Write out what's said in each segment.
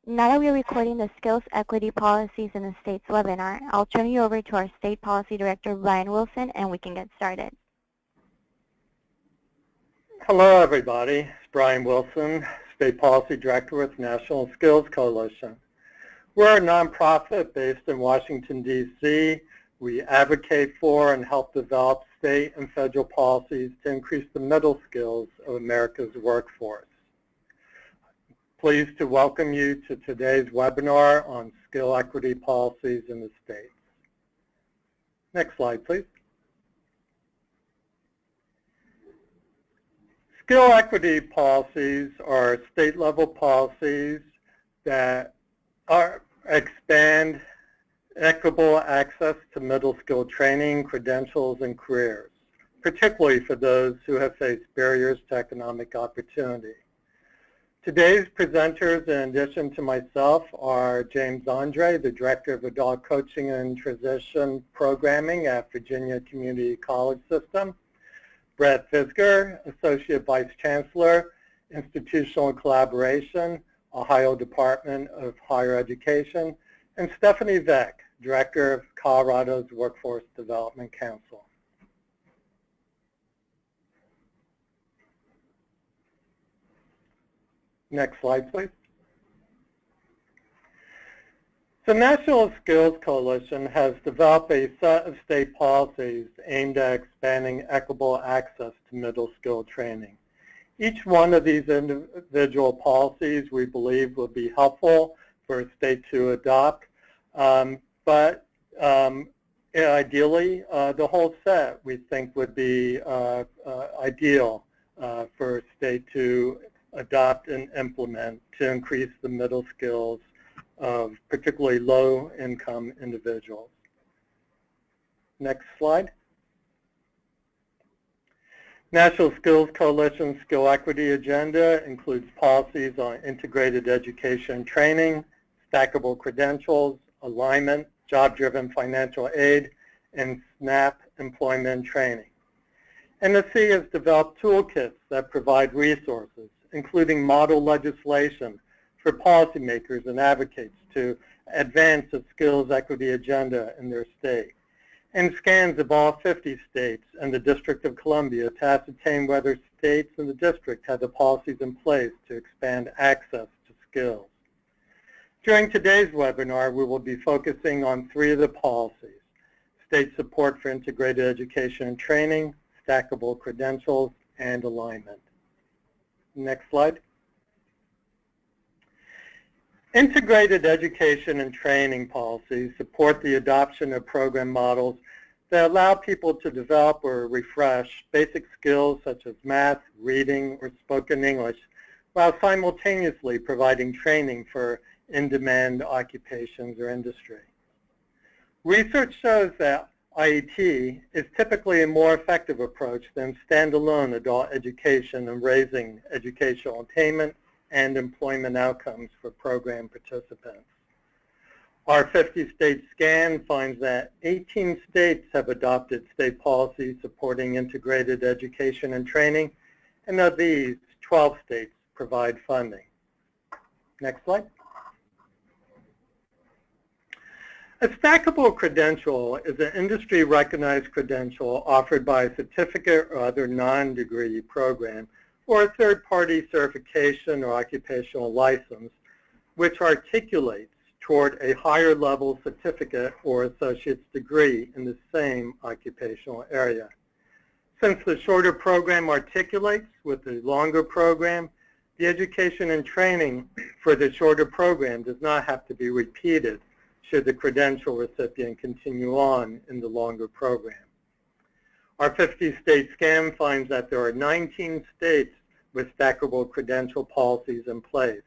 Now that we are recording the Skills Equity Policies in the States webinar, I'll turn you over to our State Policy Director, Brian Wilson, and we can get started. Hello, everybody. It's Brian Wilson, State Policy Director with National Skills Coalition. We're a nonprofit based in Washington, D.C. We advocate for and help develop state and federal policies to increase the middle skills of America's workforce. Pleased to welcome you to today's webinar on skill equity policies in the states. Next slide, please. Skill equity policies are state-level policies that expand equitable access to middle skill training, credentials, and careers, particularly for those who have faced barriers to economic opportunity. Today's presenters, in addition to myself, are James Andre, the Director of Adult Coaching and Transition Programming at Virginia Community College System, Brett Fisger, Associate Vice Chancellor, Institutional Collaboration, Ohio Department of Higher Education, and Stephanie Veck, Director of Colorado's Workforce Development Council. Next slide, please. The National Skills Coalition has developed a set of state policies aimed at expanding equitable access to middle skill training. Each one of these individual policies we believe will be helpful for a state to adopt, but ideally the whole set we think would be ideal for a state to adopt and implement to increase the middle skills of particularly low-income individuals. Next slide. National Skills Coalition Skill Equity Agenda includes policies on integrated education and training, stackable credentials, alignment, job-driven financial aid, and SNAP employment training. NSC has developed toolkits that provide resources, including model legislation for policymakers and advocates to advance the skills equity agenda in their state, and scans of all 50 states and the District of Columbia to ascertain whether states and the district have the policies in place to expand access to skills. During today's webinar, we will be focusing on 3 of the policies: state support for integrated education and training, stackable credentials, and alignment. Next slide. Integrated education and training policies support the adoption of program models that allow people to develop or refresh basic skills such as math, reading, or spoken English, while simultaneously providing training for in-demand occupations or industry. Research shows that IET is typically a more effective approach than standalone adult education in raising educational attainment and employment outcomes for program participants. Our 50-state scan finds that 18 states have adopted state policies supporting integrated education and training, and of these, 12 states provide funding. Next slide. A stackable credential is an industry-recognized credential offered by a certificate or other non-degree program or a third-party certification or occupational license, which articulates toward a higher level certificate or associate's degree in the same occupational area. Since the shorter program articulates with the longer program, the education and training for the shorter program does not have to be repeated should the credential recipient continue on in the longer program. Our 50-state scan finds that there are 19 states with stackable credential policies in place.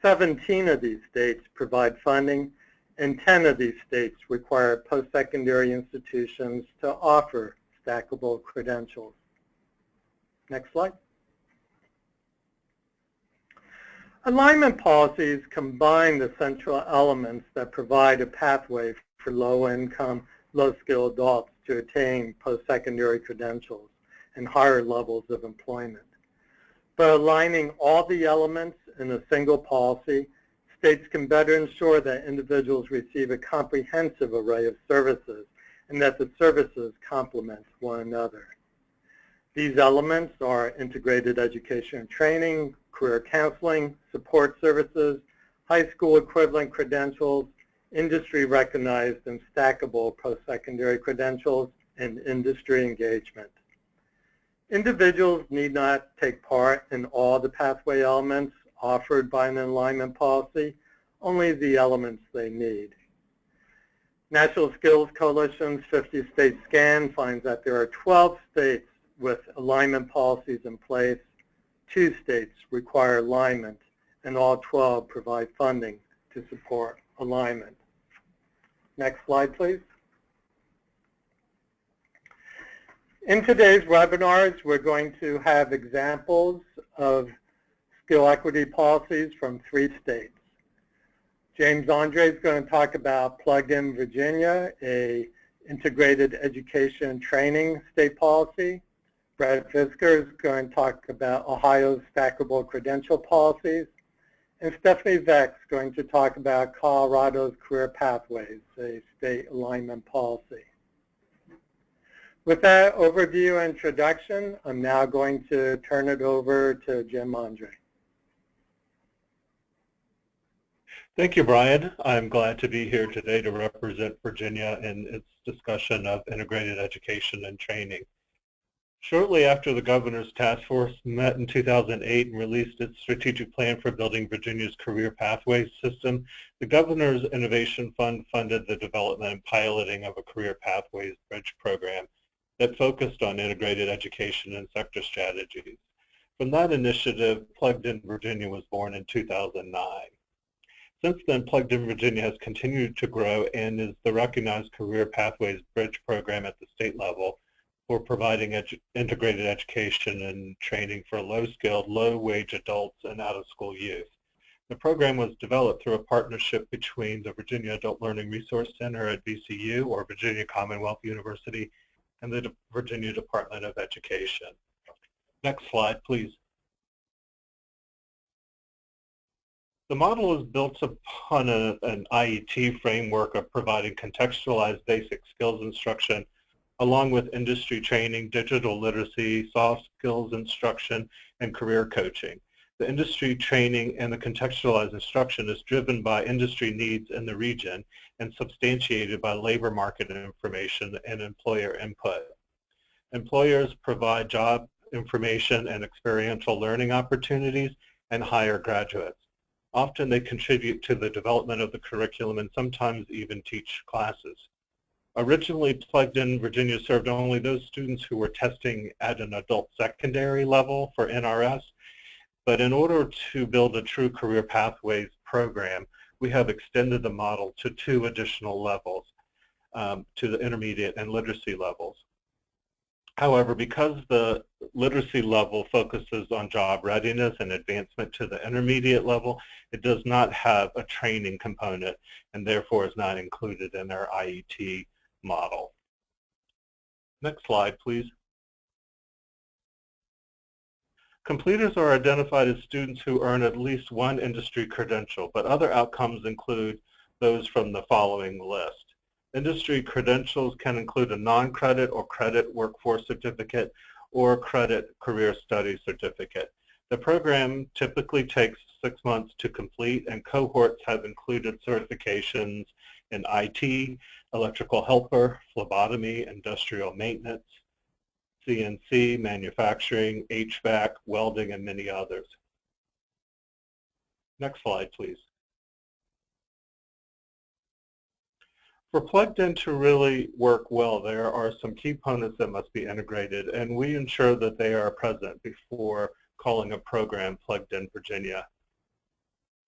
17 of these states provide funding, and 10 of these states require post-secondary institutions to offer stackable credentials. Next slide. Alignment policies combine the central elements that provide a pathway for low-income, low-skilled adults to attain post-secondary credentials and higher levels of employment. By aligning all the elements in a single policy, States can better ensure that individuals receive a comprehensive array of services and that the services complement one another. These elements are integrated education and training, career counseling, support services, high school equivalent credentials, industry-recognized and stackable post-secondary credentials, and industry engagement. Individuals need not take part in all the pathway elements offered by an alignment policy, only the elements they need. National Skills Coalition's 50-state scan finds that there are 12 states with alignment policies in place, 2 states require alignment, and all 12 provide funding to support alignment. Next slide, please. In today's webinars, we're going to have examples of skill equity policies from 3 states. James Andre is going to talk about Plugged-in Virginia, a integrated education and training state policy. Brad Fisker is going to talk about Ohio's stackable credential policies. And Stephanie Vex is going to talk about Colorado's career pathways, a state alignment policy. With that overview and introduction, I'm now going to turn it over to Jim Andre. Thank you, Brian. I'm glad to be here today to represent Virginia in its discussion of integrated education and training. Shortly after the Governor's Task Force met in 2008 and released its strategic plan for building Virginia's career pathways system, the Governor's Innovation Fund funded the development and piloting of a career pathways bridge program that focused on integrated education and sector strategies. From that initiative, Plugged-in Virginia was born in 2009. Since then, Plugged-in Virginia has continued to grow and is the recognized career pathways bridge program at the state level for providing integrated education and training for low-skilled, low-wage adults and out-of-school youth. The program was developed through a partnership between the Virginia Adult Learning Resource Center at VCU, or Virginia Commonwealth University, and the Virginia Department of Education. Next slide, please. The model is built upon an IET framework of providing contextualized basic skills instruction along with industry training, digital literacy, soft skills instruction, and career coaching. The industry training and the contextualized instruction is driven by industry needs in the region and substantiated by labor market information and employer input. Employers provide job information and experiential learning opportunities and hire graduates. Often they contribute to the development of the curriculum and sometimes even teach classes. Originally, Plugged-in Virginia served only those students who were testing at an adult secondary level for NRS, but in order to build a true career pathways program, we have extended the model to 2 additional levels, to the intermediate and literacy levels. However, because the literacy level focuses on job readiness and advancement to the intermediate level, it does not have a training component and therefore is not included in our IET model. Next slide, please. Completers are identified as students who earn at least 1 industry credential, but other outcomes include those from the following list. Industry credentials can include a non-credit or credit workforce certificate or credit career studies certificate. The program typically takes 6 months to complete, and cohorts have included certifications in IT, electrical helper, phlebotomy, industrial maintenance, CNC, manufacturing, HVAC, welding, and many others. Next slide, please. For Plugged-in to really work well, there are some key components that must be integrated, and we ensure that they are present before calling a program Plugged-in Virginia.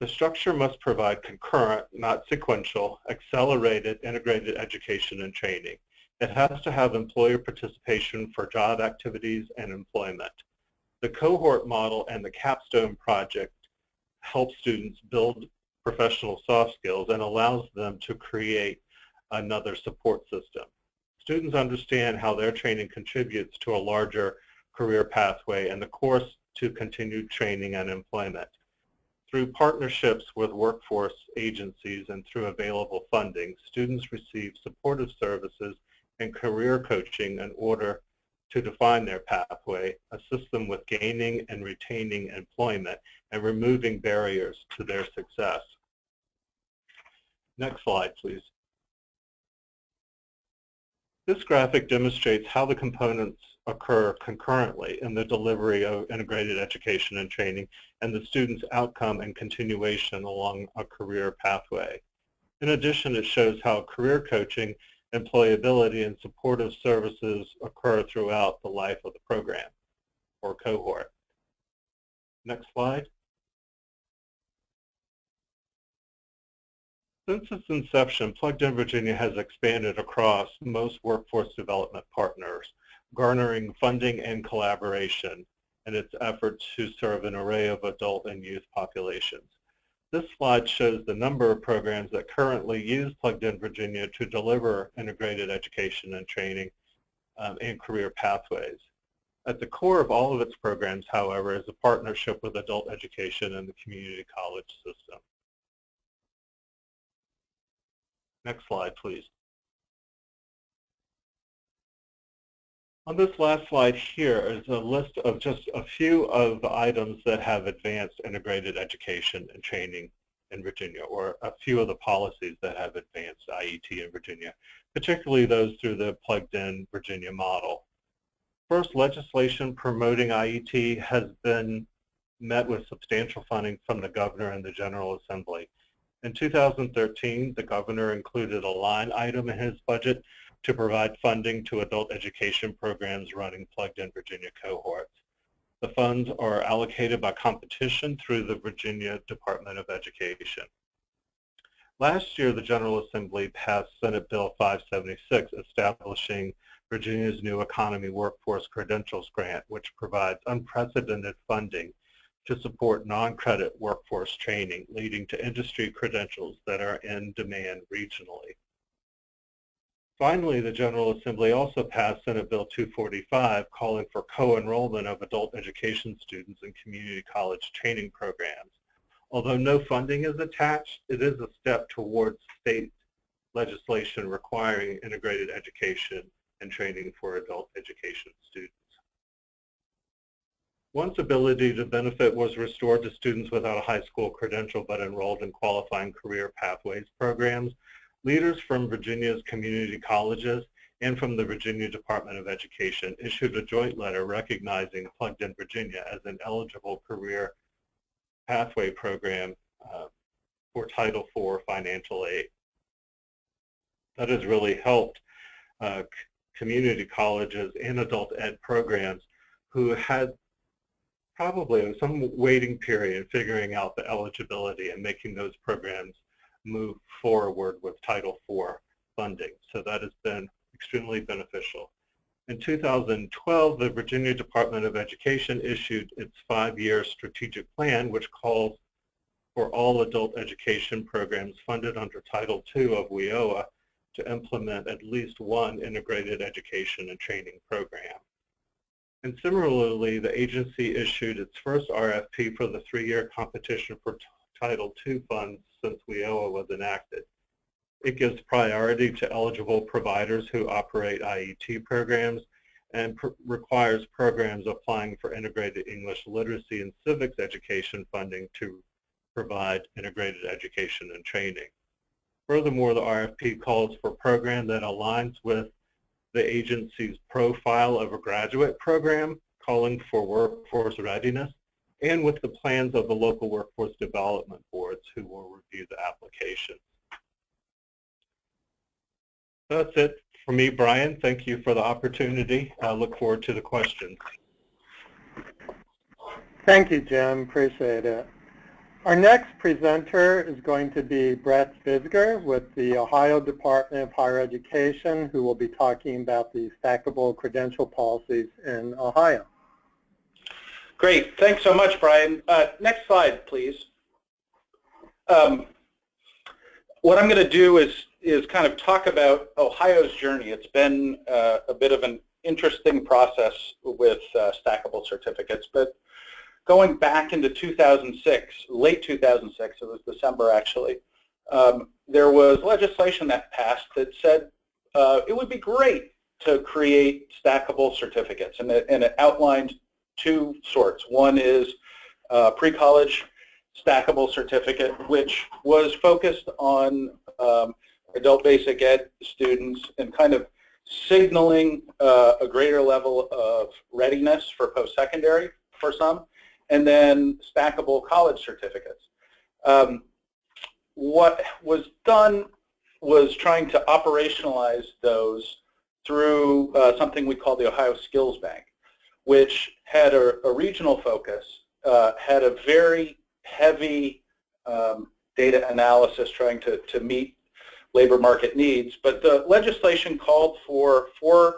The structure must provide concurrent, not sequential, accelerated, integrated education and training. It has to have employer participation for job activities and employment. The cohort model and the capstone project help students build professional soft skills and allows them to create another support system. Students understand how their training contributes to a larger career pathway and the course to continued training and employment. Through partnerships with workforce agencies and through available funding, students receive supportive services and career coaching in order to define their pathway, assist them with gaining and retaining employment, and removing barriers to their success. Next slide, please. This graphic demonstrates how the components occur concurrently in the delivery of integrated education and training and the student's outcome and continuation along a career pathway. In addition, it shows how career coaching, employability, and supportive services occur throughout the life of the program or cohort. Next slide. Since its inception, Plugged In Virginia has expanded across most workforce development partners, garnering funding and collaboration in its efforts to serve an array of adult and youth populations. This slide shows the number of programs that currently use Plugged In Virginia to deliver integrated education and training and career pathways. At the core of all of its programs, however, is a partnership with adult education and the community college system. Next slide, please. On this last slide here is a list of just a few of the items that have advanced integrated education and training in Virginia, or a few of the policies that have advanced IET in Virginia, particularly those through the Plugged In Virginia model. First, legislation promoting IET has been met with substantial funding from the governor and the General Assembly. In 2013, the governor included a line item in his budget to provide funding to adult education programs running Plugged In Virginia cohorts. The funds are allocated by competition through the Virginia Department of Education. Last year, the General Assembly passed Senate Bill 576, establishing Virginia's new Economy Workforce Credentials Grant, which provides unprecedented funding to support non-credit workforce training, leading to industry credentials that are in demand regionally. Finally, the General Assembly also passed Senate Bill 245, calling for co-enrollment of adult education students in community college training programs. Although no funding is attached, it is a step towards state legislation requiring integrated education and training for adult education students. Once ability to benefit was restored to students without a high school credential but enrolled in qualifying career pathways programs, leaders from Virginia's community colleges and from the Virginia Department of Education issued a joint letter recognizing Plugged In Virginia as an eligible career pathway program for Title IV financial aid. That has really helped community colleges and adult ed programs who had probably some waiting period figuring out the eligibility and making those programs move forward with Title IV funding. So that has been extremely beneficial. In 2012, the Virginia Department of Education issued its 5-year strategic plan, which calls for all adult education programs funded under Title II of WIOA to implement at least one integrated education and training program. And similarly, the agency issued its first RFP for the 3-year competition for Title II funds since WIOA was enacted. It gives priority to eligible providers who operate IET programs and requires programs applying for integrated English literacy and civics education funding to provide integrated education and training. Furthermore, the RFP calls for a program that aligns with the agency's profile of a graduate program, calling for workforce readiness, and with the plans of the local workforce development boards who will review the application. That's it for me, Brian. Thank you for the opportunity. I look forward to the questions. Thank you, Jim. Appreciate it. Our next presenter is going to be Brett Bisger with the Ohio Department of Higher Education, who will be talking about the stackable credential policies in Ohio. Great. Thanks so much, Brian. Next slide, please. What I'm going to do is kind of talk about Ohio's journey. It's been a bit of an interesting process with stackable certificates, but going back into 2006, late 2006, it was December actually, there was legislation that passed that said it would be great to create stackable certificates, and it outlined two sorts. One is pre-college stackable certificate, which was focused on adult basic ed students and kind of signaling a greater level of readiness for post-secondary for some, and then stackable college certificates. What was done was trying to operationalize those through something we call the Ohio Skills Bank, which had a regional focus, had a very heavy data analysis trying to meet labor market needs, but the legislation called for four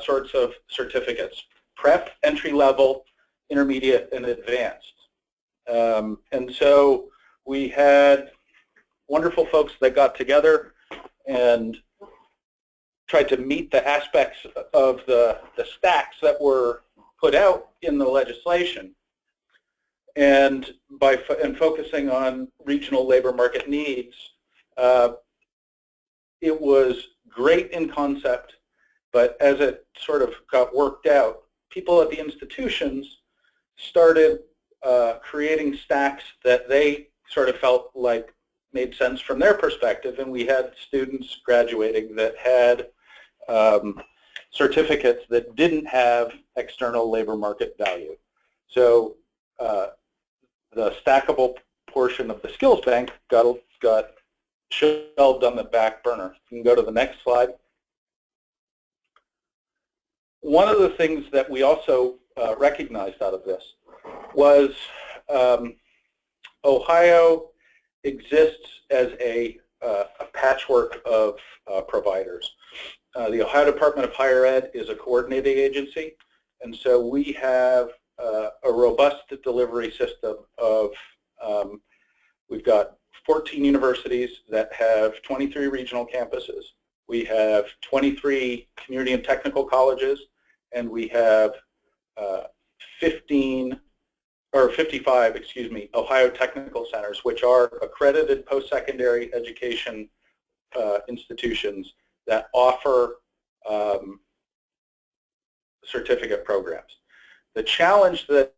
sorts of certificates: prep, entry-level, intermediate, and advanced. And so we had wonderful folks that got together and tried to meet the aspects of the stacks that were put out in the legislation. And by focusing on regional labor market needs, it was great in concept, but as it sort of got worked out, people at the institutions started creating stacks that they sort of felt like made sense from their perspective, and we had students graduating that had certificates that didn't have external labor market value. So the stackable portion of the skills bank got shelved on the back burner. You can go to the next slide. One of the things that we also recognized out of this was Ohio exists as a patchwork of providers. The Ohio Department of Higher Ed is a coordinating agency, and so we have a robust delivery system of, we've got 14 universities that have 23 regional campuses. We have 23 community and technical colleges, and we have 55, excuse me, Ohio Technical Centers, which are accredited post-secondary education institutions that offer certificate programs. The challenge that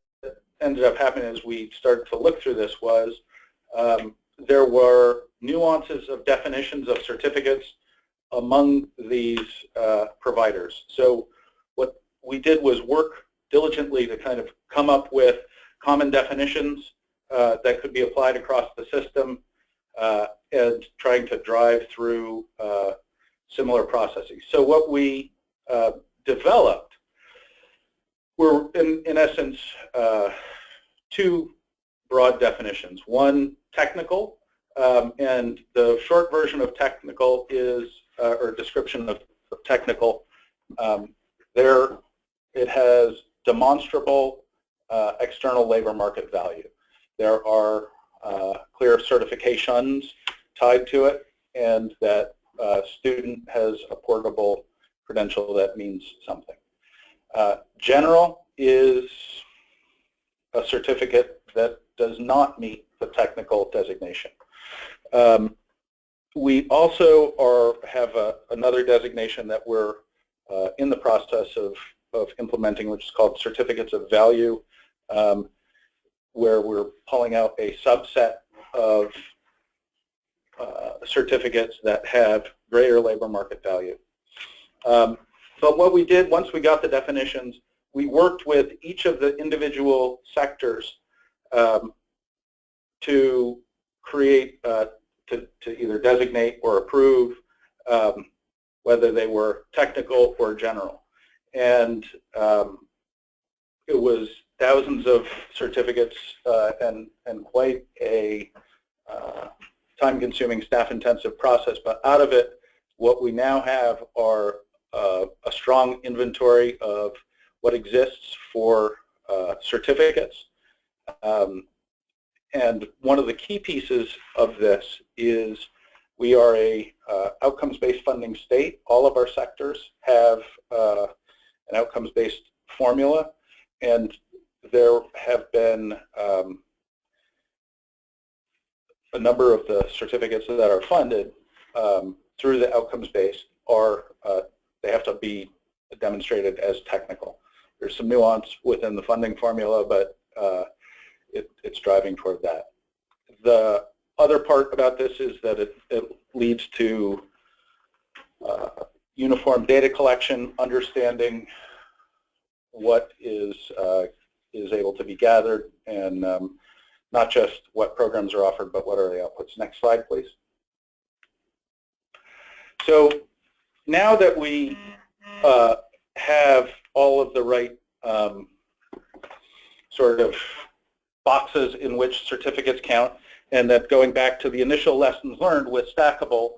ended up happening as we started to look through this was there were nuances of definitions of certificates among these providers. So what we did was work diligently to kind of come up with common definitions that could be applied across the system and trying to drive through similar processes. So what we developed were, in essence, two broad definitions. One, technical, and the short version of technical is, or description of technical, there it has demonstrable external labor market value. There are clear certifications tied to it, and that student has a portable credential that means something. General is a certificate that does not meet the technical designation. We also have another designation that we're in the process of implementing, which is called certificates of value, where we're pulling out a subset of certificates that have greater labor market value. But what we did, once we got the definitions, we worked with each of the individual sectors to create, to either designate or approve whether they were technical or general. And it was thousands of certificates and quite a time-consuming, staff-intensive process. But out of it, what we now have are a strong inventory of what exists for certificates. And one of the key pieces of this is we are a outcomes-based funding state. All of our sectors have an outcomes-based formula, and there have been a number of the certificates that are funded through the outcomes-based are, they have to be demonstrated as technical. There's some nuance within the funding formula, but it's driving toward that. The other part about this is that it leads to uniform data collection, understanding what is able to be gathered, and not just what programs are offered, but what are the outputs. Next slide, please. So now that we have all of the right sort of boxes in which certificates count, and that going back to the initial lessons learned with stackable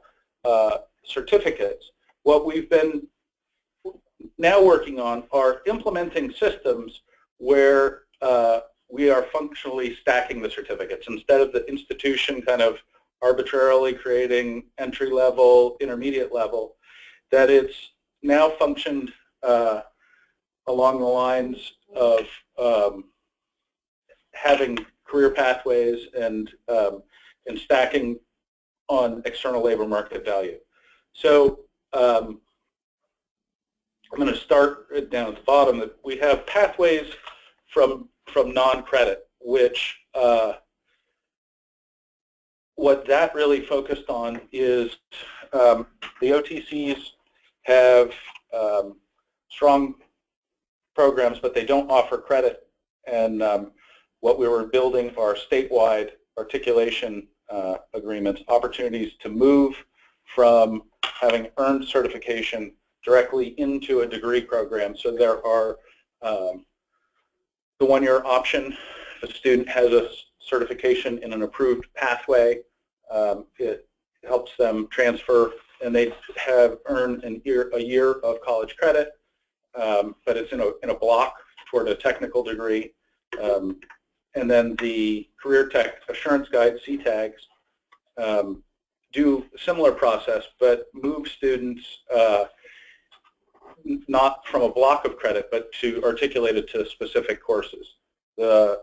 certificates, what we've been now working on are implementing systems where we are functionally stacking the certificates instead of the institution kind of arbitrarily creating entry level, intermediate level, that it's now functioned along the lines of having career pathways and stacking on external labor market value. So I'm going to start down at the bottom. That we have pathways from non-credit, which what that really focused on is the OTCs have strong programs, but they don't offer credit. And what we were building are statewide articulation agreements, opportunities to move from having earned certification directly into a degree program. So there are the one-year option. If a student has a certification in an approved pathway, it helps them transfer, and they have earned a year of college credit, but it's in a block toward a technical degree. And then the Career Tech Assurance Guide, CTAGs, do a similar process, but move students not from a block of credit, but to articulate it to specific courses. The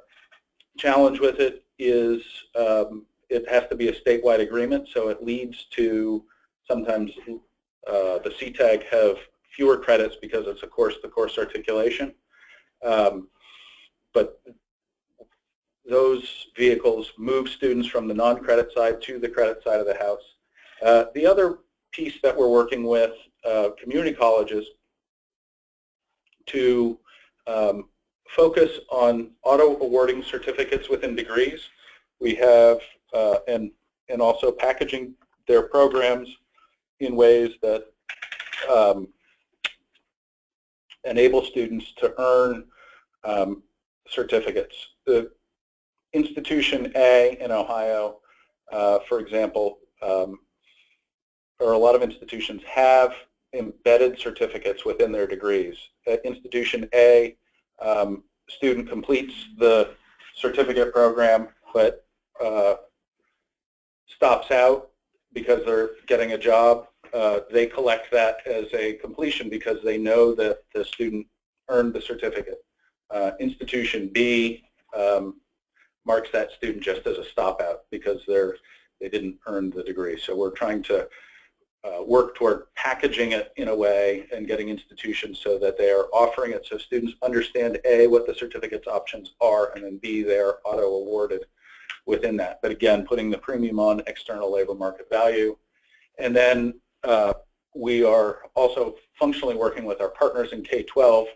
challenge with it is it has to be a statewide agreement, so it leads to sometimes the CTAG have fewer credits because it's a course-to-course articulation. But those vehicles move students from the non-credit side to the credit side of the house. The other piece that we're working with community colleges to focus on auto-awarding certificates within degrees. We have, and also packaging their programs in ways that enable students to earn certificates. The Institution A in Ohio, for example, or a lot of institutions have embedded certificates within their degrees. At Institution A, student completes the certificate program, but stops out because they're getting a job. They collect that as a completion because they know that the student earned the certificate. Institution B marks that student just as a stop out because they didn't earn the degree. So we're trying to work toward packaging it in a way and getting institutions so that they are offering it so students understand A, what the certificate's options are, and then B, they're auto-awarded within that. But again, putting the premium on external labor market value. And then we are also functionally working with our partners in K-12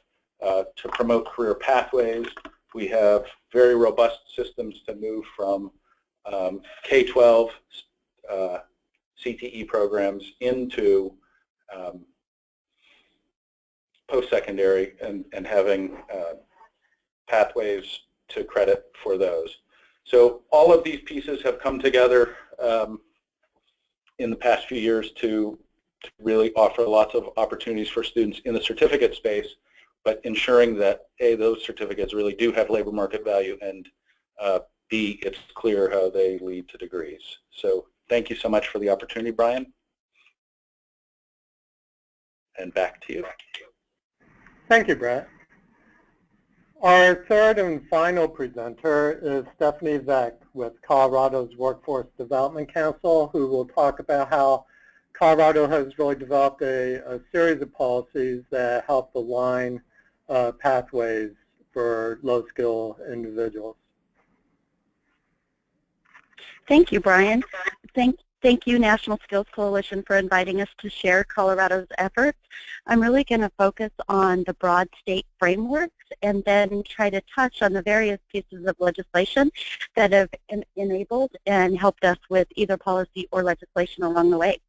to promote career pathways. We have very robust systems to move from K-12 CTE programs into post-secondary and having pathways to credit for those. So all of these pieces have come together in the past few years to really offer lots of opportunities for students in the certificate space, but ensuring that A, those certificates really do have labor market value, and B, it's clear how they lead to degrees. So thank you so much for the opportunity, Brian. And back to you. Thank you, Brett. Our third and final presenter is Stephanie Veck with Colorado's Workforce Development Council, who will talk about how Colorado has really developed a series of policies that help align pathways for low-skill individuals. Thank you, Brian. Thank you, National Skills Coalition, for inviting us to share Colorado's efforts. I'm really going to focus on the broad state frameworks and then try to touch on the various pieces of legislation that have enabled and helped us with either policy or legislation along the way.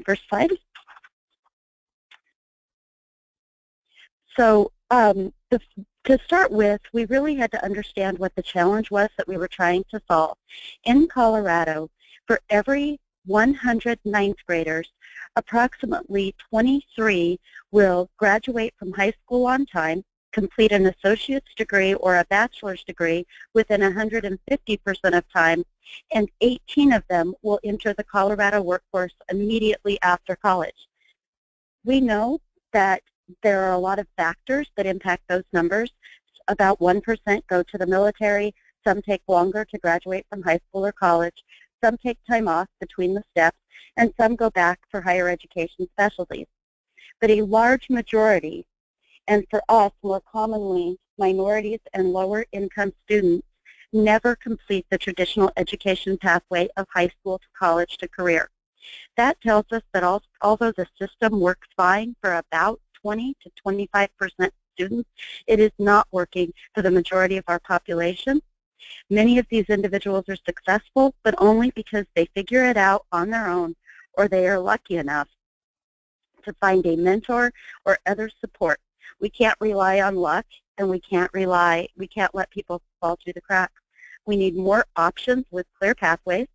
First slide. So to start with, we really had to understand what the challenge was that we were trying to solve. In Colorado, for every 100 ninth graders, approximately 23 will graduate from high school on time, complete an associate's degree or a bachelor's degree within 150% of time, and 18 of them will enter the Colorado workforce immediately after college. We know that there are a lot of factors that impact those numbers. About 1% go to the military, some take longer to graduate from high school or college, some take time off between the steps, and some go back for higher education specialties. But a large majority, and for us more commonly minorities and lower income students, never complete the traditional education pathway of high school to college to career. That tells us that although the system works fine for about 20 to 25% students, it is not working for the majority of our population. Many of these individuals are successful, but only because they figure it out on their own, or they are lucky enough to find a mentor or other support. We can't rely on luck, and we can't let people fall through the cracks. We need more options with clear pathways,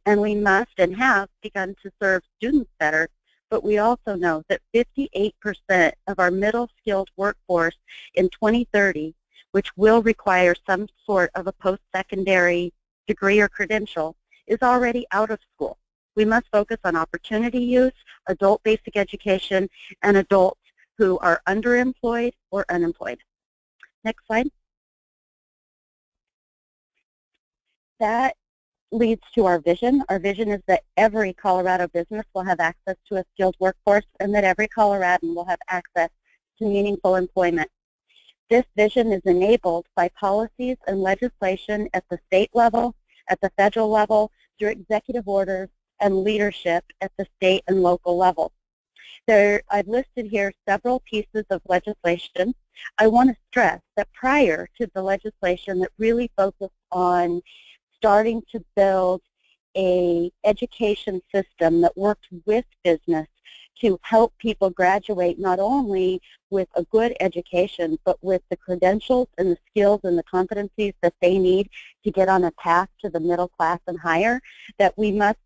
and we must and have begun to serve students better, but we also know that 58% of our middle-skilled workforce in 2030, which will require some sort of a post-secondary degree or credential, is already out of school. We must focus on opportunity use, adult basic education, and adults who are underemployed or unemployed. Next slide. That leads to our vision. Our vision is that every Colorado business will have access to a skilled workforce and that every Coloradan will have access to meaningful employment. This vision is enabled by policies and legislation at the state level, at the federal level, through executive orders and leadership at the state and local level. I've listed here several pieces of legislation. I want to stress that prior to the legislation that really focused on starting to build an education system that worked with business to help people graduate not only with a good education, but with the credentials and the skills and the competencies that they need to get on a path to the middle class and higher, that we must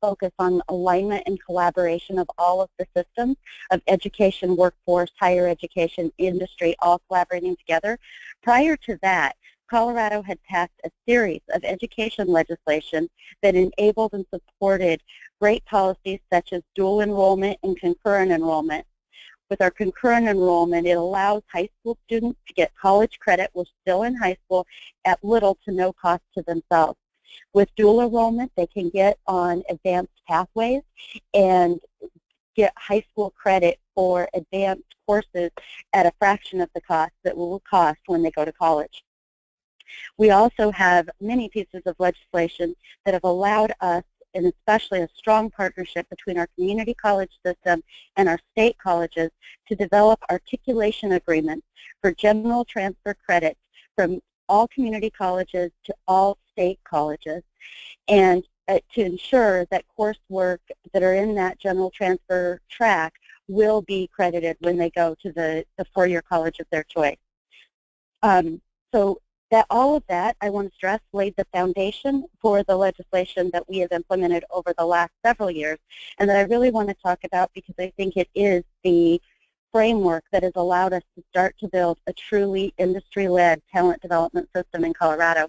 focus on alignment and collaboration of all of the systems of education, workforce, higher education, industry, all collaborating together. Prior to that, Colorado had passed a series of education legislation that enabled and supported great policies such as dual enrollment and concurrent enrollment. With our concurrent enrollment, it allows high school students to get college credit while still in high school at little to no cost to themselves. With dual enrollment, they can get on advanced pathways and get high school credit for advanced courses at a fraction of the cost that will cost when they go to college. We also have many pieces of legislation that have allowed us, and especially a strong partnership between our community college system and our state colleges, to develop articulation agreements for general transfer credits from all community colleges to all state colleges, and to ensure that coursework that are in that general transfer track will be credited when they go to the four-year college of their choice. So all of that, I want to stress, laid the foundation for the legislation that we have implemented over the last several years, and that I really want to talk about because I think it is the framework that has allowed us to start to build a truly industry-led talent development system in Colorado.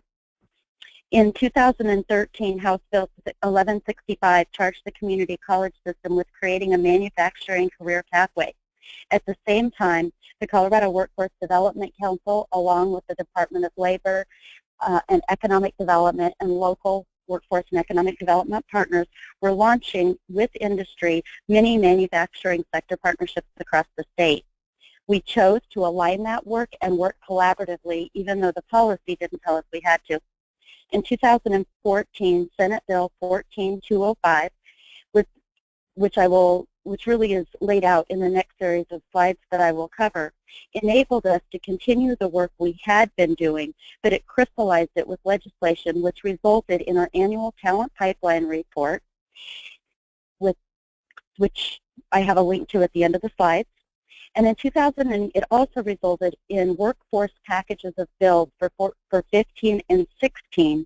In 2013, House Bill 1165 charged the community college system with creating a manufacturing career pathway. At the same time, the Colorado Workforce Development Council, along with the Department of Labor and Economic Development and local workforce and economic development partners, were launching with industry many manufacturing sector partnerships across the state. We chose to align that work and work collaboratively, even though the policy didn't tell us we had to. In 2014, Senate Bill 14205, which really is laid out in the next series of slides that I will cover, enabled us to continue the work we had been doing, but it crystallized it with legislation which resulted in our annual talent pipeline report, which I have a link to at the end of the slides. And in 2000, it also resulted in workforce packages of bills for 15 and 16,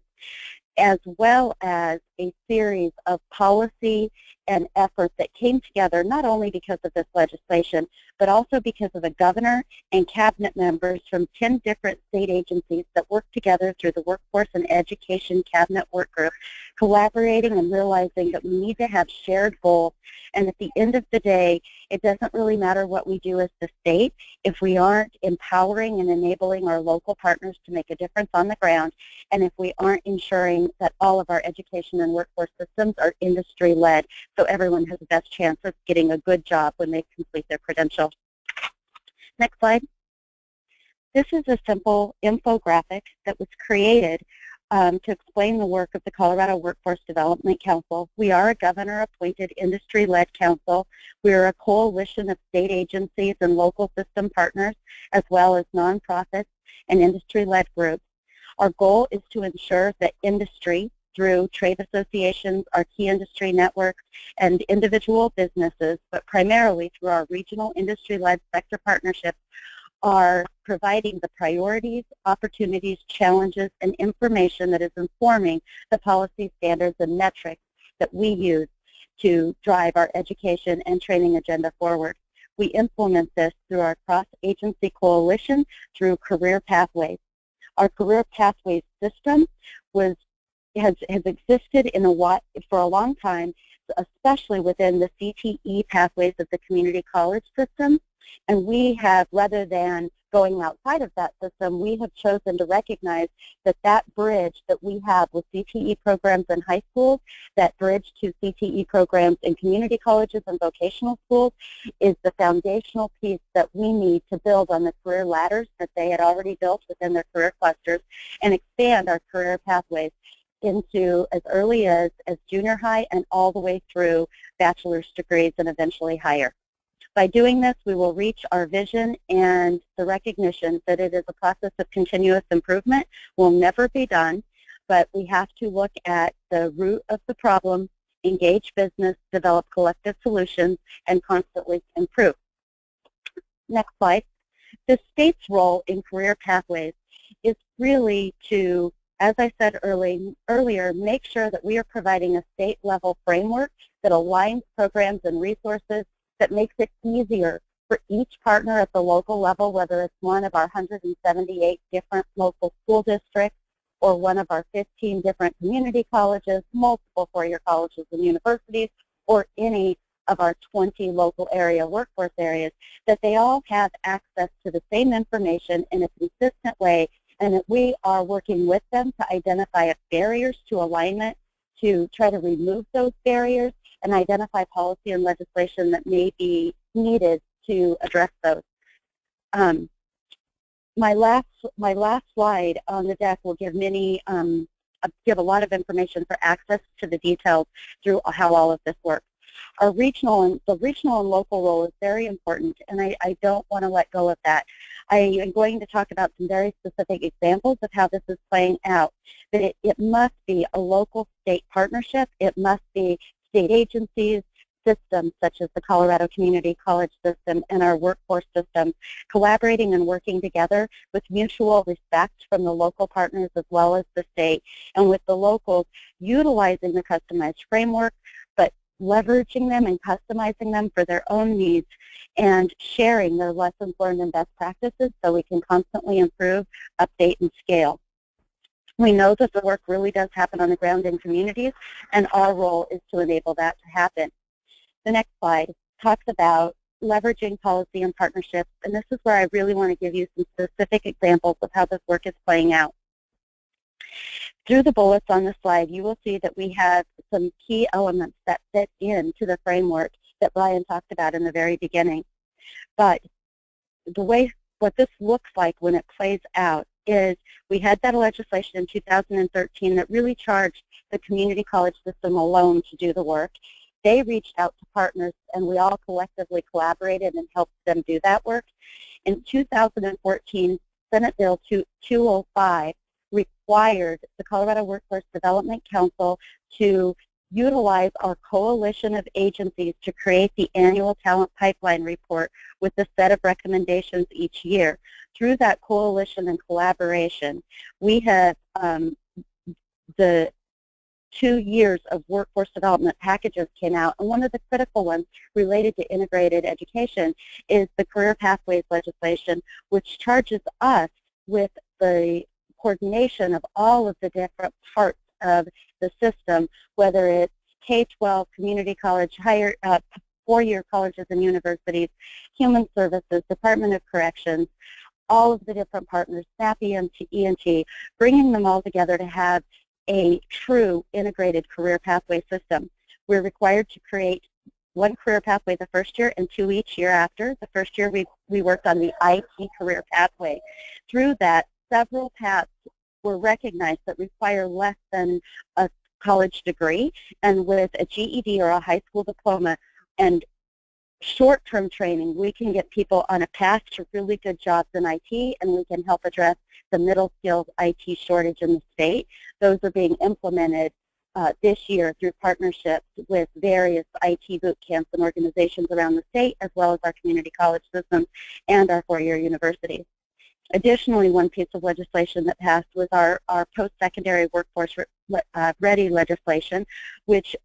as well as a series of policy and efforts that came together not only because of this legislation, but also because of the governor and cabinet members from 10 different state agencies that work together through the Workforce and Education Cabinet Work Group, collaborating and realizing that we need to have shared goals. And at the end of the day, it doesn't really matter what we do as the state if we aren't empowering and enabling our local partners to make a difference on the ground, and if we aren't ensuring that all of our education and workforce systems are industry-led so everyone has the best chance of getting a good job when they complete their credential. Next slide. This is a simple infographic that was created to explain the work of the Colorado Workforce Development Council. We are a governor-appointed industry-led council. We are a coalition of state agencies and local system partners, as well as nonprofits and industry-led groups. Our goal is to ensure that industry, through trade associations, our key industry networks, and individual businesses, but primarily through our regional industry-led sector partnerships, are providing the priorities, opportunities, challenges, and information that is informing the policy standards and metrics that we use to drive our education and training agenda forward. We implement this through our cross-agency coalition through career pathways. Our career pathways system has existed for a long time, especially within the CTE pathways of the community college system. And we have, rather than going outside of that system, we have chosen to recognize that that bridge that we have with CTE programs in high schools, that bridge to CTE programs in community colleges and vocational schools, is the foundational piece that we need to build on the career ladders that they had already built within their career clusters and expand our career pathways into as early as junior high and all the way through bachelor's degrees and eventually higher. By doing this, we will reach our vision and the recognition that it is a process of continuous improvement. Will never be done, but we have to look at the root of the problem, engage business, develop collective solutions, and constantly improve. Next slide. The state's role in career pathways is really to, as I said earlier, make sure that we are providing a state-level framework that aligns programs and resources, that makes it easier for each partner at the local level, whether it's one of our 178 different local school districts or one of our 15 different community colleges, multiple four-year colleges and universities, or any of our 20 local area workforce areas, that they all have access to the same information in a consistent way, and that we are working with them to identify barriers to alignment, to try to remove those barriers, and identify policy and legislation that may be needed to address those. My last slide on the deck will give give a lot of information for access to the details through how all of this works. The regional and local role is very important, and I don't want to let go of that. I am going to talk about some very specific examples of how this is playing out. But it must be a local-state partnership. It must be state agencies, systems such as the Colorado Community College System and our workforce system, collaborating and working together with mutual respect from the local partners as well as the state, and with the locals utilizing the customized framework, but leveraging them and customizing them for their own needs and sharing their lessons learned and best practices so we can constantly improve, update, and scale. We know that the work really does happen on the ground in communities, and our role is to enable that to happen. The next slide talks about leveraging policy and partnerships, and this is where I really want to give you some specific examples of how this work is playing out. Through the bullets on the slide, you will see that we have some key elements that fit into the framework that Brian talked about in the very beginning. But what this looks like when it plays out is we had that legislation in 2013 that really charged the community college system alone to do the work. They reached out to partners, and we all collectively collaborated and helped them do that work. In 2014, Senate Bill 205 required the Colorado Workforce Development Council to utilize our coalition of agencies to create the annual talent pipeline report with a set of recommendations each year. Through that coalition and collaboration, we have the 2 years of workforce development packages came out, and one of the critical ones related to integrated education is the career pathways legislation, which charges us with the coordination of all of the different parts of the system, whether it's K-12, community college, higher four-year colleges and universities, human services, Department of Corrections, all of the different partners, SNAP, ENT, bringing them all together to have a true integrated career pathway system. We're required to create one career pathway the first year and 2 each year after. The first year we worked on the IT career pathway. Through that, several paths were recognized that require less than a college degree, and with a GED or a high school diploma and short-term training, we can get people on a path to really good jobs in IT, and we can help address the middle skills IT shortage in the state. Those are being implemented this year through partnerships with various IT boot camps and organizations around the state, as well as our community college systems and our four-year universities. Additionally, one piece of legislation that passed was our post-secondary workforce ready legislation, which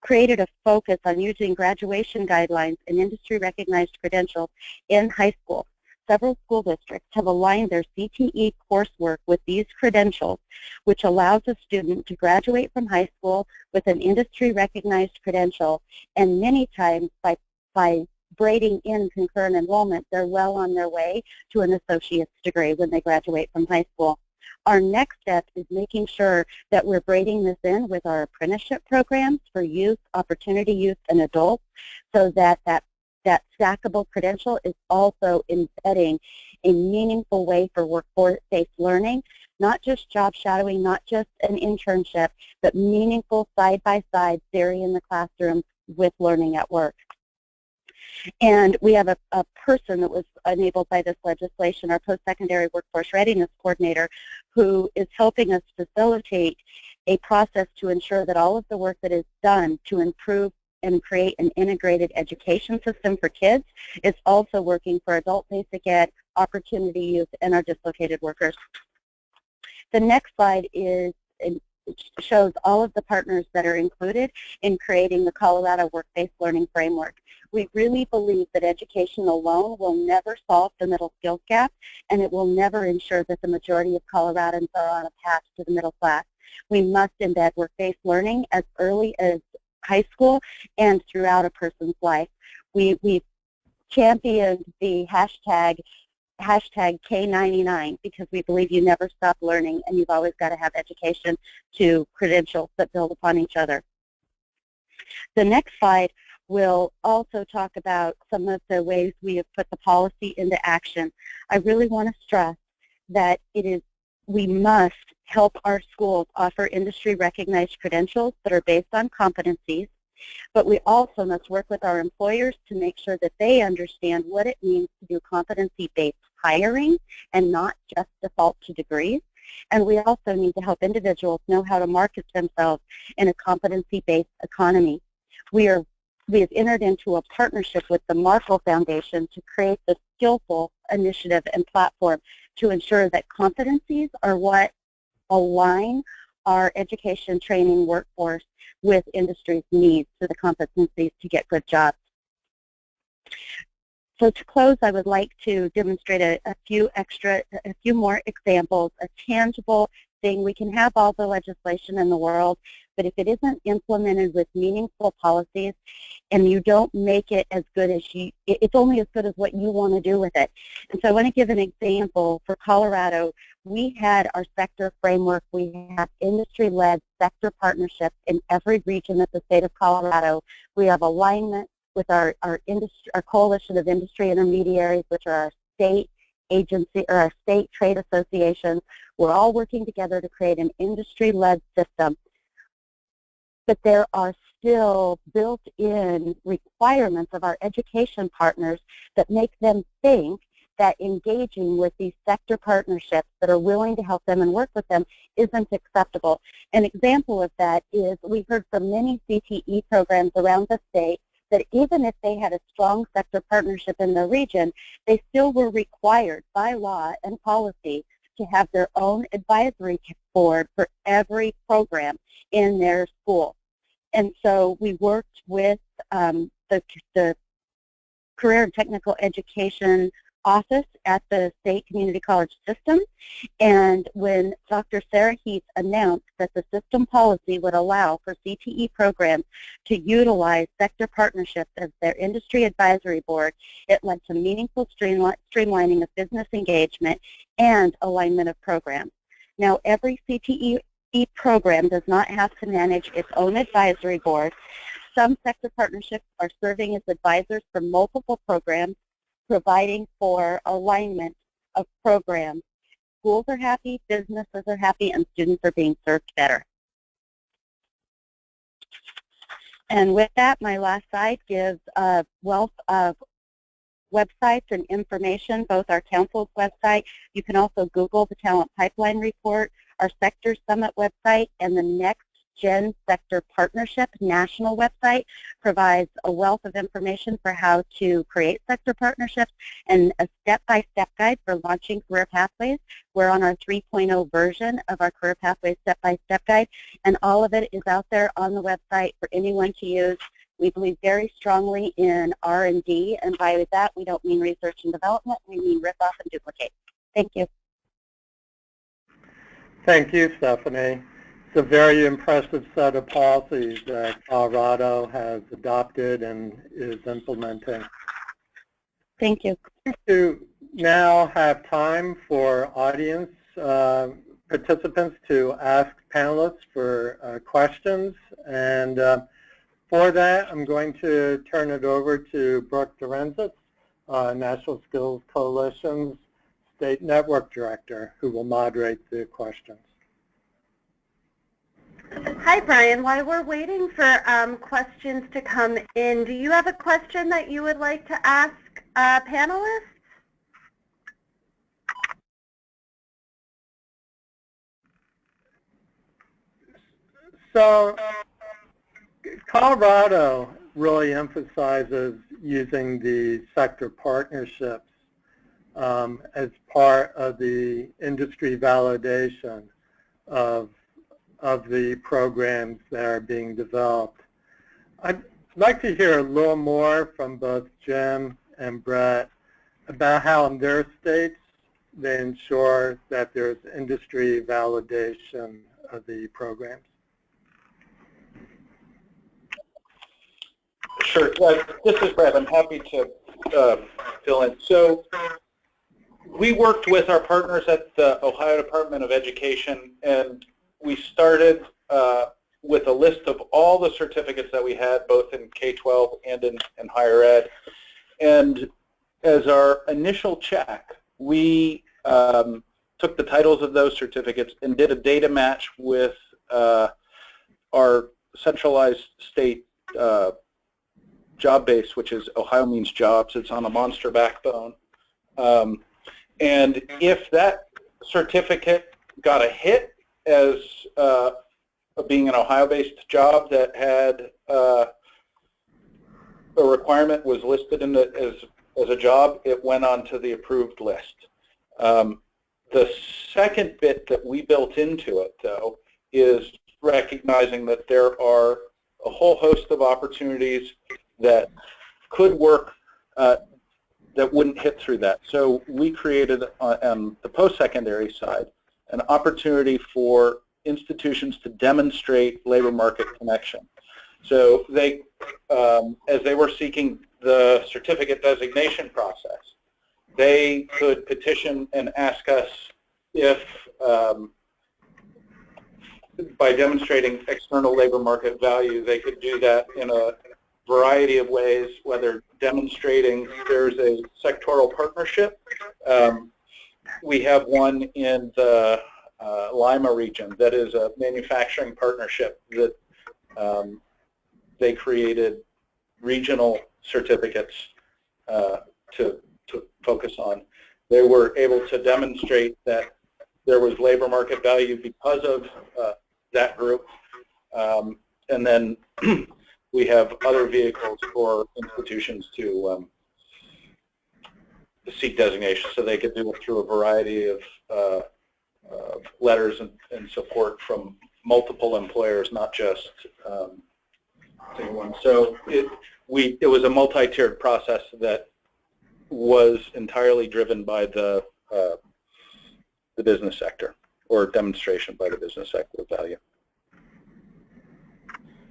created a focus on using graduation guidelines and industry-recognized credentials in high school. Several school districts have aligned their CTE coursework with these credentials, which allows a student to graduate from high school with an industry-recognized credential, and many times by braiding in concurrent enrollment, they're well on their way to an associate's degree when they graduate from high school. Our next step is making sure that we're braiding this in with our apprenticeship programs for youth, opportunity youth, and adults, so that that stackable credential is also embedding a meaningful way for workforce-based learning, not just job shadowing, not just an internship, but meaningful side-by-side theory in the classroom with learning at work. And we have a person that was enabled by this legislation, our post-secondary workforce readiness coordinator, who is helping us facilitate a process to ensure that all of the work that is done to improve and create an integrated education system for kids is also working for adult basic ed, opportunity youth, and our dislocated workers. The next slide shows all of the partners that are included in creating the Colorado Work-Based Learning Framework. We really believe that education alone will never solve the middle skills gap, and it will never ensure that the majority of Coloradans are on a path to the middle class. We must embed work-based learning as early as high school and throughout a person's life. We've championed the hashtag K99 because we believe you never stop learning, and you've always got to have education to credentials that build upon each other. The next slide will also talk about some of the ways we have put the policy into action. I really want to stress that we must help our schools offer industry-recognized credentials that are based on competencies, but we also must work with our employers to make sure that they understand what it means to do competency-based hiring and not just default to degrees. And we also need to help individuals know how to market themselves in a competency-based economy. We have entered into a partnership with the Markle Foundation to create the Skillful initiative and platform to ensure that competencies are what align our education training workforce with industry's needs for the competencies to get good jobs. So to close, I would like to demonstrate a few more examples, a tangible thing. We can have all the legislation in the world, but if it isn't implemented with meaningful policies and you don't make it as good as it's only as good as what you want to do with it. And so I want to give an example. For Colorado, we had our sector framework. We have industry-led sector partnerships in every region of the state of Colorado. We have alignment with our coalition of industry intermediaries, which are our state agency or our state trade associations. We're all working together to create an industry-led system. But there are still built-in requirements of our education partners that make them think that engaging with these sector partnerships that are willing to help them and work with them isn't acceptable. An example of that is we heard from many CTE programs around the state that even if they had a strong sector partnership in their region, they still were required by law and policy to have their own advisory board for every program in their school. And so we worked with the Career and Technical Education office at the State Community College System, and when Dr. Sarah Heath announced that the system policy would allow for CTE programs to utilize sector partnerships as their industry advisory board, it led to meaningful streamlining of business engagement and alignment of programs. Now, every CTE program does not have to manage its own advisory board. Some sector partnerships are serving as advisors for multiple programs, providing for alignment of programs. Schools are happy, businesses are happy, and students are being served better. And with that, my last slide gives a wealth of websites and information, both our council's website. You can also Google the Talent Pipeline Report, our Sector Summit website, and the Next Gen Sector Partnership national website provides a wealth of information for how to create sector partnerships and a step-by-step guide for launching career pathways. We're on our 3.0 version of our career pathways step-by-step guide, and all of it is out there on the website for anyone to use. We believe very strongly in R&D, and by that we don't mean research and development, we mean rip off and duplicate. Thank you. Thank you, Stephanie. It's a very impressive set of policies that Colorado has adopted and is implementing. Thank you. To now have time for audience participants to ask panelists for questions. And for that, I'm going to turn it over to Brooke Dorenzis, National Skills Coalition's State Network Director, who will moderate the questions. Hi, Brian. While we're waiting for questions to come in, do you have a question that you would like to ask panelists? So Colorado really emphasizes using the sector partnerships as part of the industry validation of the programs that are being developed. I'd like to hear a little more from both Jim and Brett about how in their states they ensure that there's industry validation of the programs. Sure. This is Brett. I'm happy to fill in. So we worked with our partners at the Ohio Department of Education, and we started with a list of all the certificates that we had, both in K-12 and in higher ed. And as our initial check, we took the titles of those certificates and did a data match with our centralized state job base, which is Ohio Means Jobs. It's on a monster backbone. And if that certificate got a hit as being an Ohio-based job that had a requirement was listed in as a job, it went onto the approved list. The second bit that we built into it, though, is recognizing that there are a whole host of opportunities that could work that wouldn't hit through that. So we created on the post-secondary side an opportunity for institutions to demonstrate labor market connection. So they, as they were seeking the certificate designation process, they could petition and ask us if, by demonstrating external labor market value, they could do that in a variety of ways, whether demonstrating there's a sectoral partnership. We have one in the Lima region that is a manufacturing partnership that they created regional certificates to focus on. They were able to demonstrate that there was labor market value because of that group. And then we have other vehicles for institutions to seek designation, so they could do it through a variety of letters and support from multiple employers, not just single one. So it was a multi-tiered process that was entirely driven by the business sector, or demonstration by the business sector of value.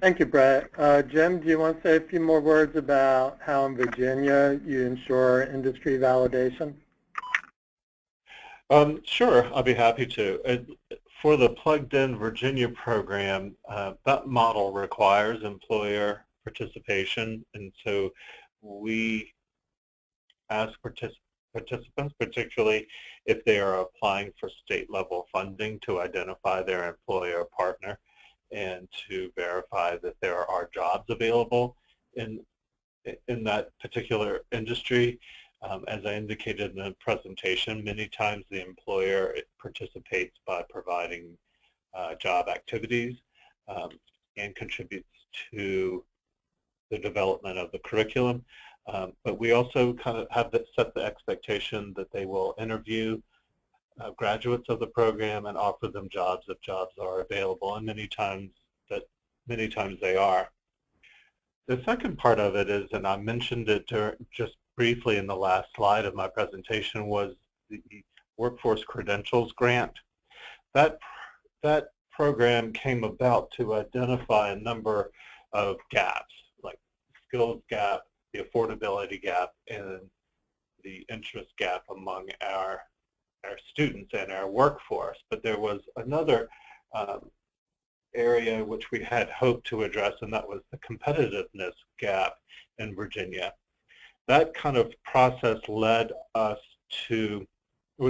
Thank you, Brett. Jim, do you want to say a few more words about how in Virginia you ensure industry validation? Sure, I'll be happy to. For the Plugged In Virginia program, that model requires employer participation, and so we ask participants, particularly if they are applying for state-level funding, to identify their employer partner and to verify that there are jobs available in that particular industry. As I indicated in the presentation, many times the employer participates by providing job activities and contributes to the development of the curriculum. But we also kind of have set the expectation that they will interview graduates of the program and offer them jobs if jobs are available, and many times they are. The second part of it is, and I mentioned it just briefly in the last slide of my presentation, was the Workforce Credentials Grant. That program came about to identify a number of gaps, like skills gap, the affordability gap, and the interest gap among our students and our workforce. But there was another area which we had hoped to address, and that was the competitiveness gap in Virginia. That kind of process led us to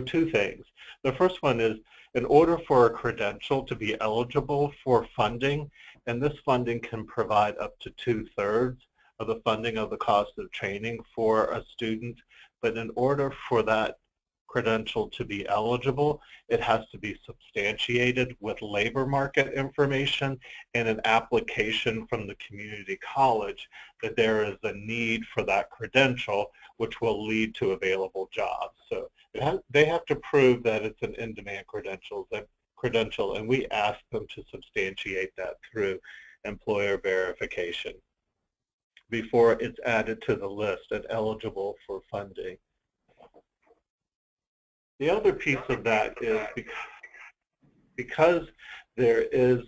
two things. The first one is, in order for a credential to be eligible for funding, and this funding can provide up to 2/3 of the funding of the cost of training for a student, but in order for that credential to be eligible, it has to be substantiated with labor market information and an application from the community college that there is a need for that credential, which will lead to available jobs. So they have to prove that it's an in-demand credential, and we ask them to substantiate that through employer verification before it's added to the list and eligible for funding. The other piece of that is because there is